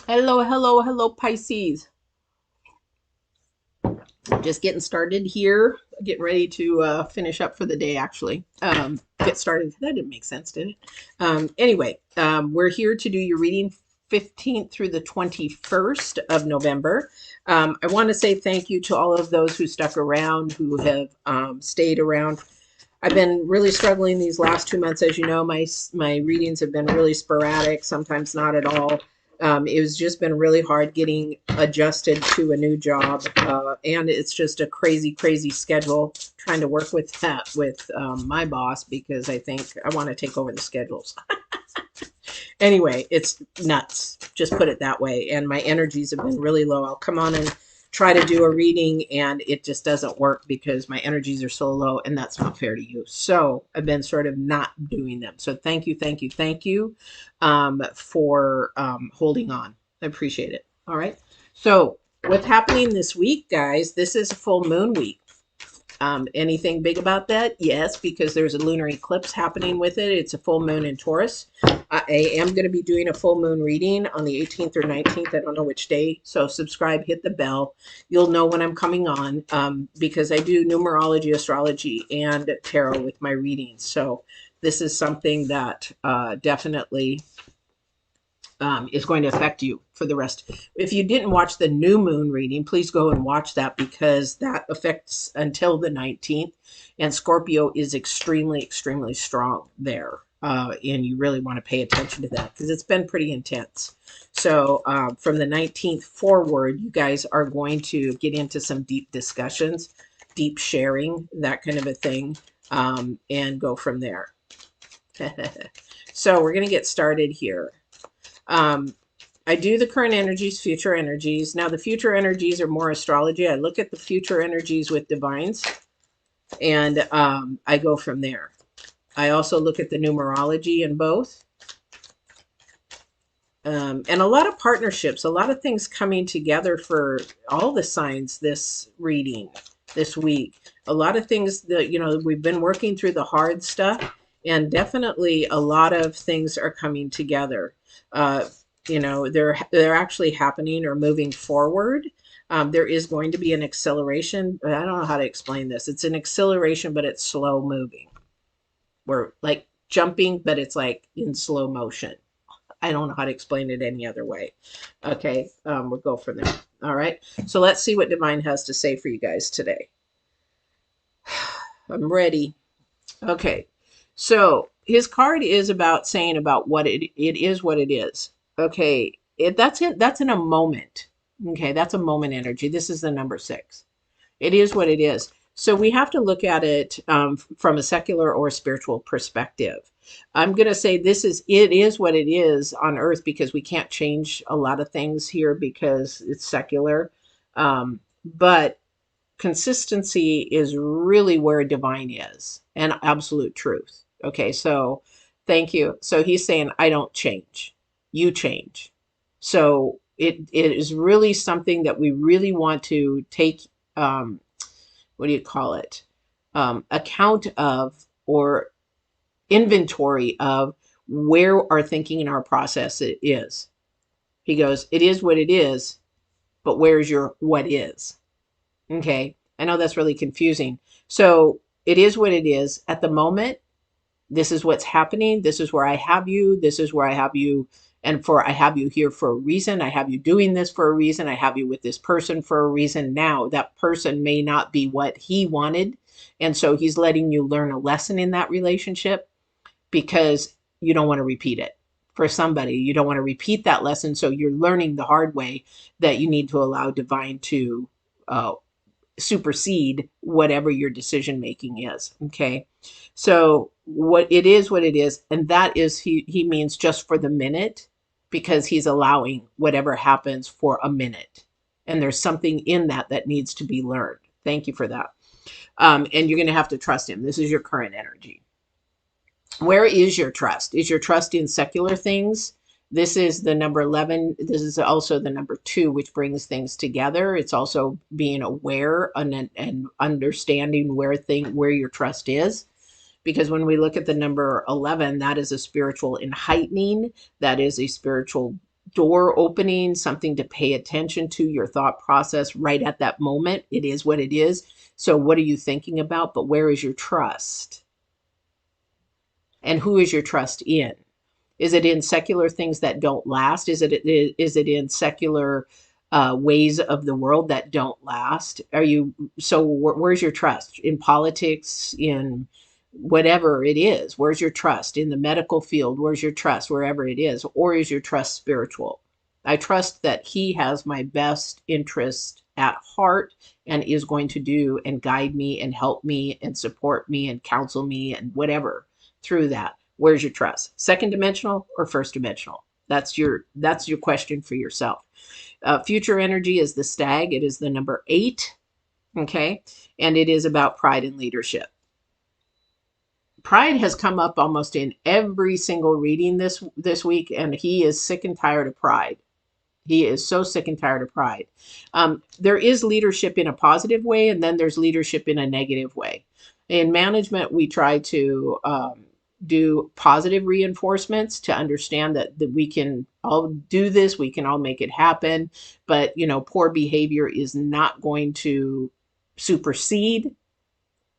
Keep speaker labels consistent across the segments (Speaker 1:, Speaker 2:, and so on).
Speaker 1: Hello, hello, hello, Pisces. Just getting started here. Getting ready to finish up for the day, actually. Get started. That didn't make sense, did it? Anyway, we're here to do your reading 15th through the 21st of November. I want to say thank you to all of those who stuck around, who have stayed around. I've been really struggling these last 2 months. As you know, my readings have been really sporadic, sometimes not at all. It was just been really hard getting adjusted to a new job, and it's just a crazy, crazy schedule trying to work with that with my boss because I think I want to take over the schedules. Anyway, it's nuts. Just put it that way. And my energies have been really low. I'll come on and try to do a reading and it just doesn't work because my energies are so low and that's not fair to you. So I've been sort of not doing them. So thank you, thank you, thank you for holding on. I appreciate it. All right. So what's happening this week, guys, this is a full moon week. Anything big about that? Yes, because there's a lunar eclipse happening with it. It's a full moon in Taurus. I am going to be doing a full moon reading on the 18th or 19th. I don't know which day. So subscribe, hit the bell. You'll know when I'm coming on because I do numerology, astrology, and tarot with my readings. So this is something that definitely is going to affect you for the rest. If you didn't watch the new moon reading, please go and watch that because that affects until the 19th. And Scorpio is extremely, extremely strong there. And you really want to pay attention to that because it's been pretty intense. So from the 19th forward, you guys are going to get into some deep discussions, deep sharing, that kind of a thing, and go from there. So we're going to get started here. I do the current energies, future energies. Now the future energies are more astrology. I look at the future energies with divines and I go from there. I also look at the numerology in both. And a lot of partnerships, a lot of things coming together for all the signs this reading this week. A lot of things that, you know, we've been working through the hard stuff and definitely a lot of things are coming together. You know, they're actually happening or moving forward. There is going to be an acceleration. I don't know how to explain this. It's an acceleration, but it's slow moving. We're like jumping, but it's like in slow motion. I don't know how to explain it any other way. Okay, we'll go from there. All right. So let's see what Divine has to say for you guys today. I'm ready. Okay. So his card is about saying about what it is what it is. Okay. That's it. That's in a moment. Okay. That's a moment energy. This is the number 6. It is what it is. So we have to look at it from a secular or spiritual perspective. I'm going to say it is what it is on earth because we can't change a lot of things here because it's secular. But consistency is really where divine is and absolute truth. Okay, so thank you. So he's saying, I don't change, you change. So it is really something that we really want to take, what do you call it? Account of or inventory of where our thinking and our process it is. He goes, it is what it is, but where's your what is? Okay. I know that's really confusing. So it is what it is at the moment. This is what's happening. This is where I have you. This is where I have you. And I have you here for a reason. I have you doing this for a reason. I have you with this person for a reason. Now that person may not be what he wanted. And so he's letting you learn a lesson in that relationship because you don't want to repeat it. For somebody, you don't want to repeat that lesson. So you're learning the hard way that you need to allow divine to supersede whatever your decision making is. Okay. So what it is, and that is he means just for the minute because he's allowing whatever happens for a minute. And there's something in that that needs to be learned. Thank you for that. And you're going to have to trust him. This is your current energy. Where is your trust? Is your trust in secular things? This is the number 11. This is also the number 2, which brings things together. It's also being aware and understanding where your trust is. Because when we look at the number 11, that is a spiritual and heightening. That is a spiritual door opening, something to pay attention to, your thought process right at that moment. It is what it is. So what are you thinking about? But where is your trust? And who is your trust in? Is it in secular things that don't last? Is it in secular ways of the world that don't last? Are you so? Where's your trust in politics? In whatever it is, where's your trust in the medical field? Where's your trust wherever it is? Or is your trust spiritual? I trust that he has my best interest at heart and is going to do and guide me and help me and support me and counsel me and whatever through that. Where's your trust? Second dimensional or first dimensional? That's your question for yourself. Future energy is the stag. It is the number 8. Okay. And it is about pride and leadership. Pride has come up almost in every single reading this week, and he is sick and tired of pride. He is so sick and tired of pride. There is leadership in a positive way, and then there's leadership in a negative way. In management, we try to do positive reinforcements to understand that we can all do this, we can all make it happen, but poor behavior is not going to supersede,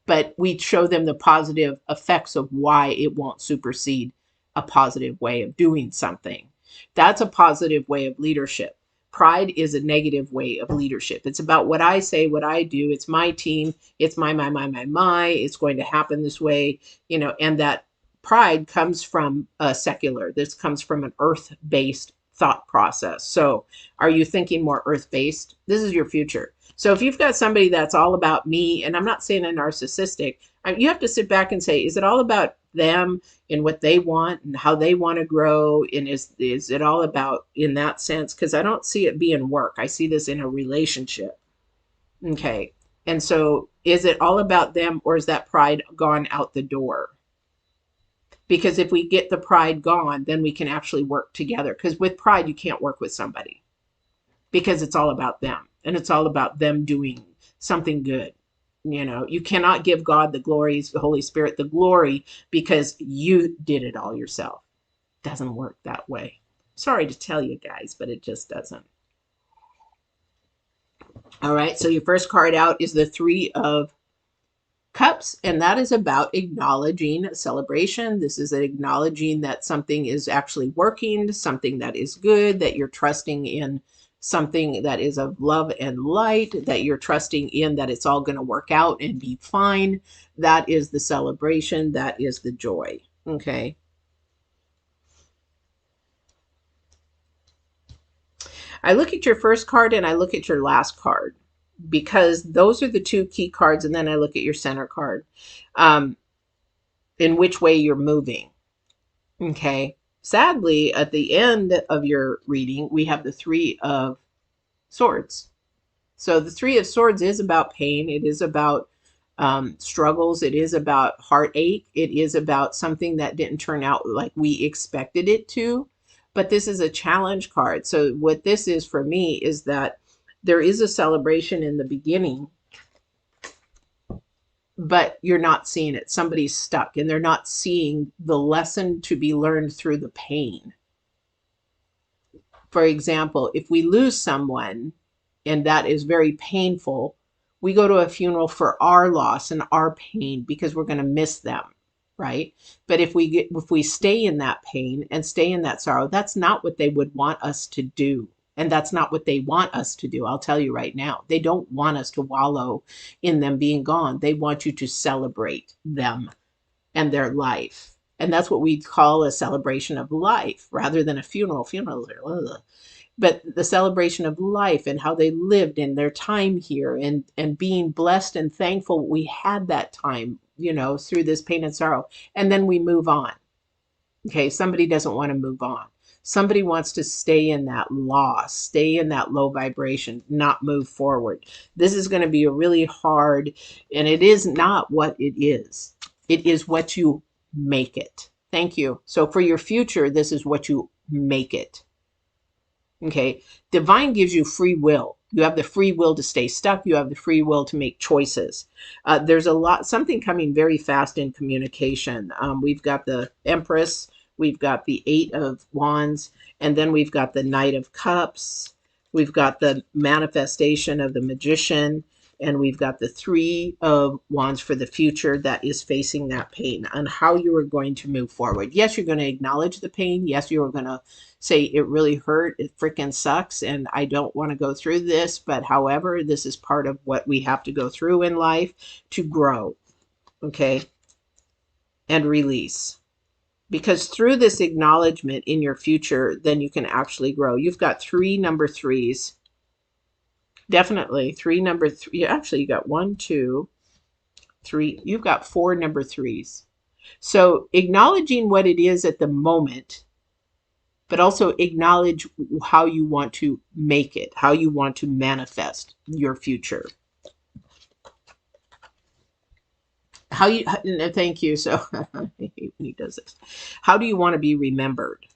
Speaker 1: but we show them the positive effects of why it won't supersede a positive way of doing something. That's a positive way of leadership. Pride is a negative way of leadership. It's about what I say, what I do. It's my team. It's my. It's going to happen this way, and that pride comes from secular. This comes from an earth-based thought process. So are you thinking more earth-based? This is your future. So if you've got somebody that's all about me, and I'm not saying a narcissistic, you have to sit back and say, is it all about them and what they want and how they want to grow? And is it all about in that sense? Because I don't see it being work. I see this in a relationship. Okay. And so is it all about them, or is that pride gone out the door? Because if we get the pride gone, then we can actually work together. Because with pride, you can't work with somebody because it's all about them. And it's all about them doing something good. You cannot give God the glory, the Holy Spirit the glory, because you did it all yourself. Doesn't work that way. Sorry to tell you guys, but it just doesn't. All right, so your first card out is the 3 of Cups, and that is about acknowledging a celebration. This is acknowledging that something is actually working, something that is good, that you're trusting in something that is of love and light, that you're trusting in that it's all going to work out and be fine. That is the celebration. That is the joy. Okay. I look at your first card and I look at your last card, because those are the 2 key cards. And then I look at your center card, in which way you're moving. Okay. Sadly, at the end of your reading, we have the 3 of Swords. So the 3 of Swords is about pain. It is about struggles. It is about heartache. It is about something that didn't turn out like we expected it to. But this is a challenge card. So what this is for me is that there is a celebration in the beginning, but you're not seeing it. Somebody's stuck and they're not seeing the lesson to be learned through the pain. For example, if we lose someone and that is very painful, we go to a funeral for our loss and our pain because we're going to miss them, right? But if we stay in that pain and stay in that sorrow, that's not what they would want us to do. And that's not what they want us to do. I'll tell you right now. They don't want us to wallow in them being gone. They want you to celebrate them and their life. And that's what we call a celebration of life rather than a funeral. Funerals are, ugh. But the celebration of life and how they lived in their time here, and being blessed and thankful we had that time, through this pain and sorrow. And then we move on. Okay, somebody doesn't want to move on. Somebody wants to stay in that loss, stay in that low vibration, not move forward. This is going to be a really hard, and it is not what it is. It is what you make it. Thank you. So for your future, this is what you make it. Okay. Divine gives you free will. You have the free will to stay stuck. You have the free will to make choices. There's something coming very fast in communication. We've got the Empress, we've got the Eight of Wands, and then we've got the Knight of Cups. We've got the manifestation of the Magician, and we've got the Three of Wands for the future that is facing that pain and how you are going to move forward. Yes, you're going to acknowledge the pain. Yes, you're going to say it really hurt. It freaking sucks. And I don't want to go through this. But however, this is part of what we have to go through in life to grow. Okay. And release. Because through this acknowledgement in your future, then you can actually grow. You've got 3 number 3s. Definitely 3 number 3. Actually, you got 1, 2, 3. You've got 4 number 3s. So acknowledging what it is at the moment, but also acknowledge how you want to make it, how you want to manifest your future. How you, thank you. So I hate when he does this. How do you want to be remembered?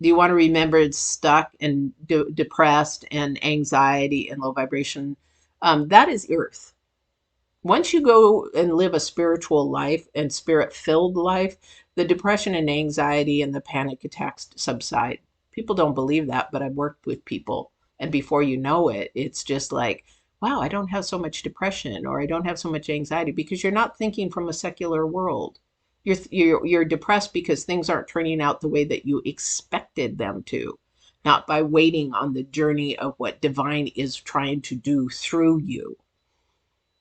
Speaker 1: Do you want to remember it's stuck and depressed and anxiety and low vibration? That is earth. Once you go and live a spiritual life and spirit-filled life, the depression and anxiety and the panic attacks subside. People don't believe that, but I've worked with people. And before you know it, it's just like, wow, I don't have so much depression or I don't have so much anxiety because you're not thinking from a secular world. You're depressed because things aren't turning out the way that you expected them to, not by waiting on the journey of what divine is trying to do through you.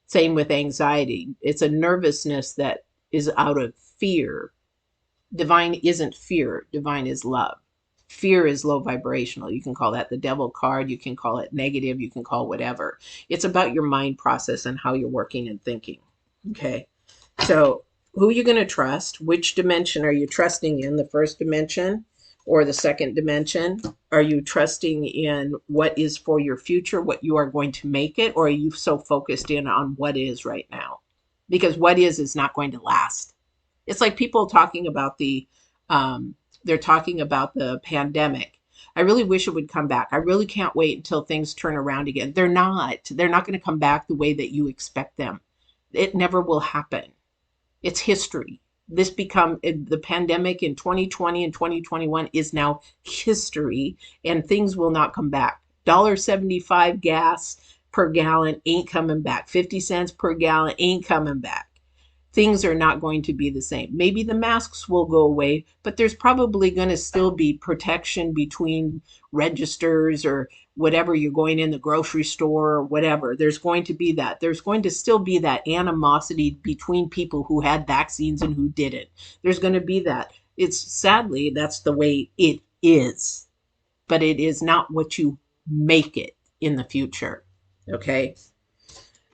Speaker 1: Same with anxiety. It's a nervousness that is out of fear. Divine isn't fear. Divine is love. Fear is low vibrational. You can call that the devil card. You can call it negative. You can call whatever. It's about your mind process and how you're working and thinking. Okay. So who are you going to trust? Which dimension are you trusting in? The first dimension or the second dimension? Are you trusting in what is for your future, what you are going to make it? Or are you so focused in on what is right now? Because what is not going to last. It's like people talking about they're talking about the pandemic. I really wish it would come back. I really can't wait until things turn around again. They're not going to come back the way that you expect them. It never will happen. It's history. The pandemic in 2020 and 2021 is now history, and things will not come back. $1.75 gas per gallon ain't coming back. 50 cents per gallon ain't coming back. Things are not going to be the same. Maybe the masks will go away, but there's probably going to still be protection between registers or whatever. You're going in the grocery store or whatever. There's going to be that. There's going to still be that animosity between people who had vaccines and who didn't. There's going to be that. It's sadly, that's the way it is, but it is not what you make it in the future. Okay.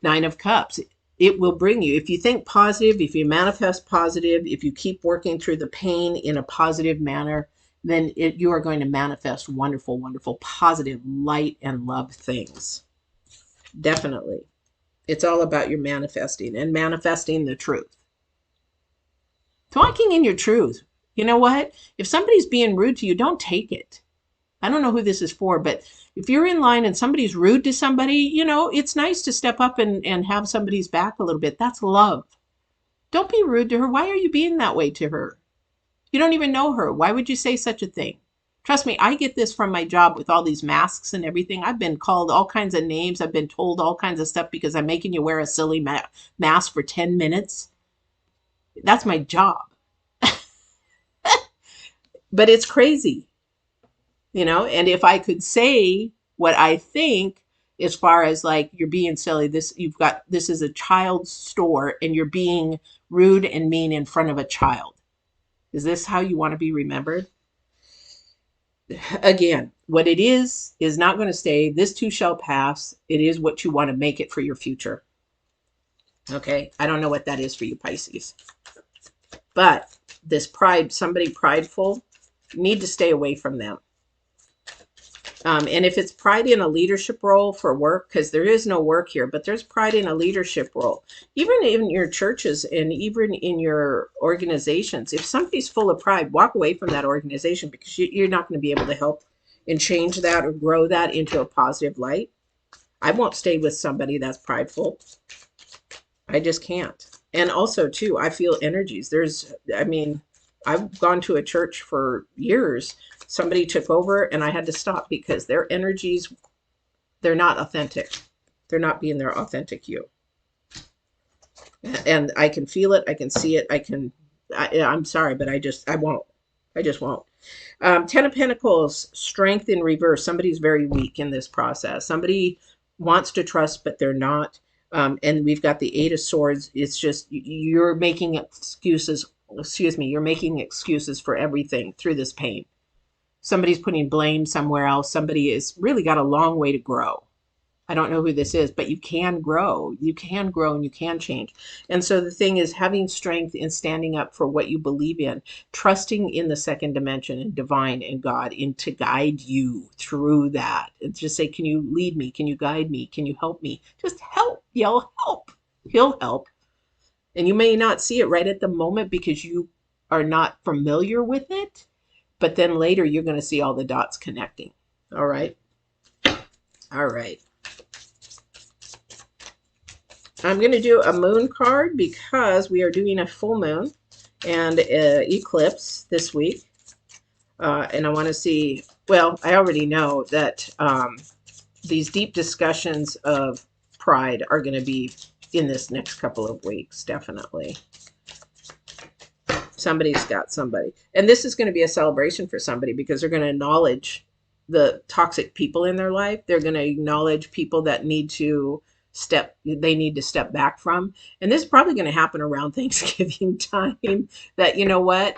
Speaker 1: 9 of Cups. It will bring you, if you think positive, if you manifest positive, if you keep working through the pain in a positive manner, then you are going to manifest wonderful, wonderful, positive, light and love things. Definitely. It's all about your manifesting and manifesting the truth. Talking in your truth. You know what? If somebody's being rude to you, don't take it. I don't know who this is for, but if you're in line and somebody's rude to somebody, it's nice to step up and have somebody's back a little bit. That's love. Don't be rude to her. Why are you being that way to her? You don't even know her. Why would you say such a thing? Trust me, I get this from my job with all these masks and everything. I've been called all kinds of names. I've been told all kinds of stuff because I'm making you wear a silly mask for 10 minutes. That's my job. But it's crazy. And if I could say what I think as far as like you're being silly, this is a child's store and you're being rude and mean in front of a child. Is this how you want to be remembered? Again, what it is not going to stay. This too shall pass. It is what you want to make it for your future. Okay. I don't know what that is for you, Pisces. But this pride, somebody prideful, you need to stay away from them. And if it's pride in a leadership role for work, because there is no work here, but there's pride in a leadership role, even in your churches and even in your organizations, if somebody's full of pride, walk away from that organization because you're not going to be able to help and change that or grow that into a positive light. I won't stay with somebody that's prideful. I just can't. And also, too, I feel energies. I've gone to a church for years. Somebody took over and I had to stop because their energies, they're not authentic. They're not being their authentic you. And I can feel it. I can see it. I'm sorry, but I won't. I just won't. Ten of Pentacles, strength in reverse. Somebody's very weak in this process. Somebody wants to trust, but they're not. And we've got the Eight of Swords. It's just you're making excuses. Excuse me. You're making excuses for everything through this pain. Somebody's putting blame somewhere else. Somebody has really got a long way to grow. I don't know who this is, but you can grow. You can grow and you can change. And so the thing is having strength in standing up for what you believe in, trusting in the second dimension and divine and God to guide you through that. And just say, can you lead me? Can you guide me? Can you help me? Just help. Yell help. He'll help. And you may not see it right at the moment because you are not familiar with it. But then later you're going to see all the dots connecting. All right. All right. I'm going to do a moon card because we are doing a full moon and eclipse this week. And I want to see, well, I already know that these deep discussions of pride are going to be in this next couple of weeks, definitely. Somebody's got somebody. And this is going to be a celebration for somebody because they're going to acknowledge the toxic people in their life. They're going to acknowledge people that need to step back from. And this is probably going to happen around Thanksgiving time that, you know what,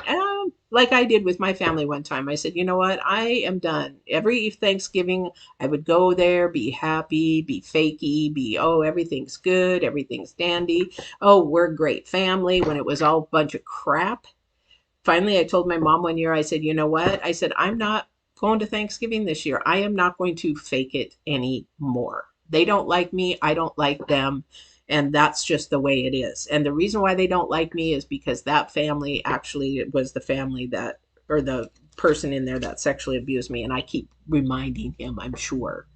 Speaker 1: like I did with my family one time. I said, you know what, I am done. Every Thanksgiving, I would go there, be happy, be fakey, oh, everything's good, everything's dandy. Oh, we're a great family, when it was all a bunch of crap. Finally, I told my mom one year, I said, you know what? I said, I'm not going to Thanksgiving this year. I am not going to fake it anymore. They don't like me. I don't like them. And that's just the way it is. And the reason why they don't like me is because that family actually was the family that, or the person in there that sexually abused me. And I keep reminding him, I'm sure,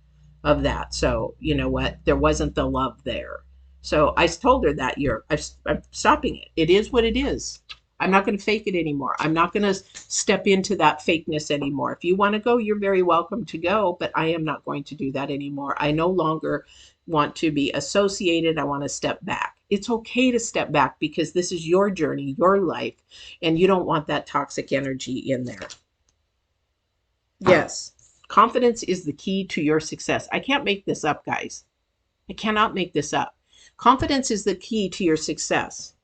Speaker 1: of that. So, you know what? There wasn't the love there. So I told her that year, I'm stopping it. It is what it is. I'm not going to fake it anymore. I'm not going to step into that fakeness anymore. If you want to go, you're very welcome to go, but I am not going to do that anymore. I no longer want to be associated. I want to step back. It's okay to step back because this is your journey, your life, and you don't want that toxic energy in there. Yes, confidence is the key to your success. I can't make this up, guys. I cannot make this up. Confidence is the key to your success.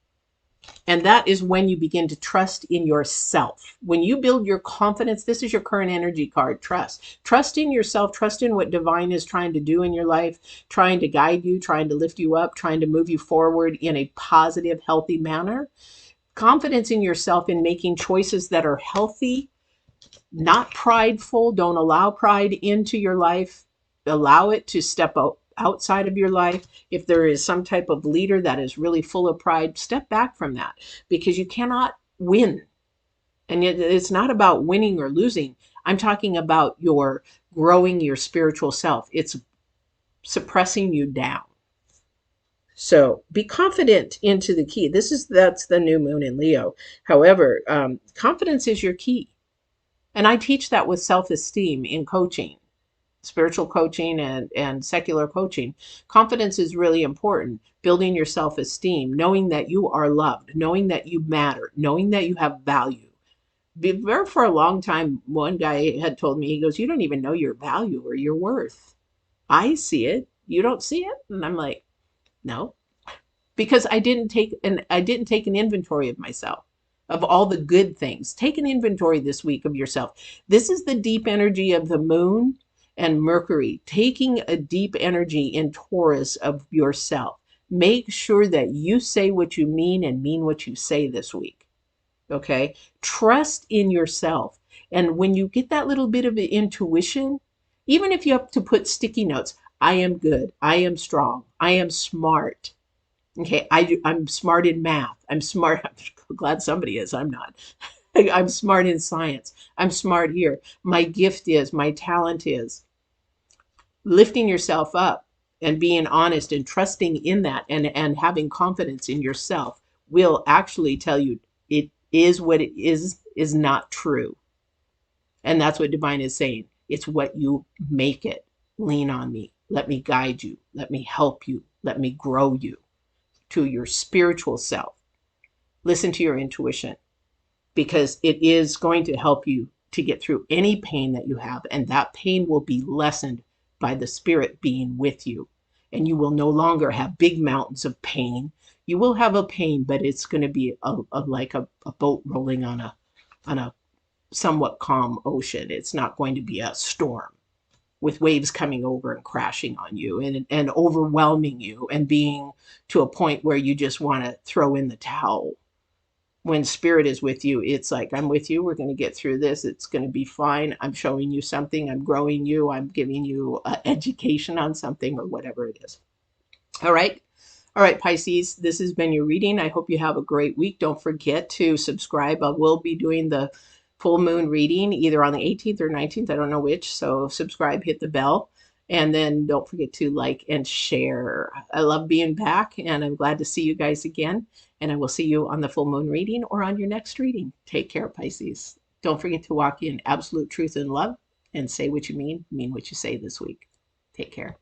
Speaker 1: And that is when you begin to trust in yourself. When you build your confidence, this is your current energy card, trust. Trust in yourself, trust in what divine is trying to do in your life, trying to guide you, trying to lift you up, trying to move you forward in a positive, healthy manner. Confidence in yourself in making choices that are healthy, not prideful. Don't allow pride into your life. Allow it to step outside of your life. If there is some type of leader that is really full of pride, step back from that because you cannot win. And it's not about winning or losing. I'm talking about your growing your spiritual self. It's suppressing you down. So be confident into the key. That's the new moon in Leo. However, confidence is your key. And I teach that with self-esteem in coaching. Spiritual coaching and secular coaching. Confidence is really important. Building your self-esteem, knowing that you are loved, knowing that you matter, knowing that you have value. For a long time, one guy had told me, he goes, you don't even know your value or your worth. I see it. You don't see it? And I'm like, no, because I didn't take an inventory of myself, of all the good things. Take an inventory this week of yourself. This is the deep energy of the moon and Mercury, taking a deep energy in Taurus of yourself. Make sure that you say what you mean and mean what you say this week. Okay? Trust in yourself. And when you get that little bit of intuition, even if you have to put sticky notes, I am good. I am strong. I am smart. Okay, I'm smart in math. I'm smart. I'm glad somebody is. I'm not. I'm smart in science. I'm smart here. My gift is, my talent is. Lifting yourself up and being honest and trusting in that and having confidence in yourself will actually tell you is what it is not true. And that's what divine is saying. It's what you make it. Lean on me. Let me guide you. Let me help you. Let me grow you to your spiritual self. Listen to your intuition, because it is going to help you to get through any pain that you have. And that pain will be lessened by the spirit being with you. And you will no longer have big mountains of pain. You will have a pain, but it's going to be like a boat rolling on a somewhat calm ocean. It's not going to be a storm with waves coming over and crashing on you and overwhelming you and being to a point where you just want to throw in the towel. When spirit is with you, it's like, I'm with you. We're going to get through this. It's going to be fine. I'm showing you something. I'm growing you. I'm giving you education on something or whatever it is. All right. All right, Pisces, this has been your reading. I hope you have a great week. Don't forget to subscribe. I will be doing the full moon reading either on the 18th or 19th. I don't know which. So subscribe, hit the bell, and then don't forget to like and share. I love being back, and I'm glad to see you guys again. And I will see you on the full moon reading or on your next reading. Take care, Pisces. Don't forget to walk in absolute truth and love and say what you mean what you say this week. Take care.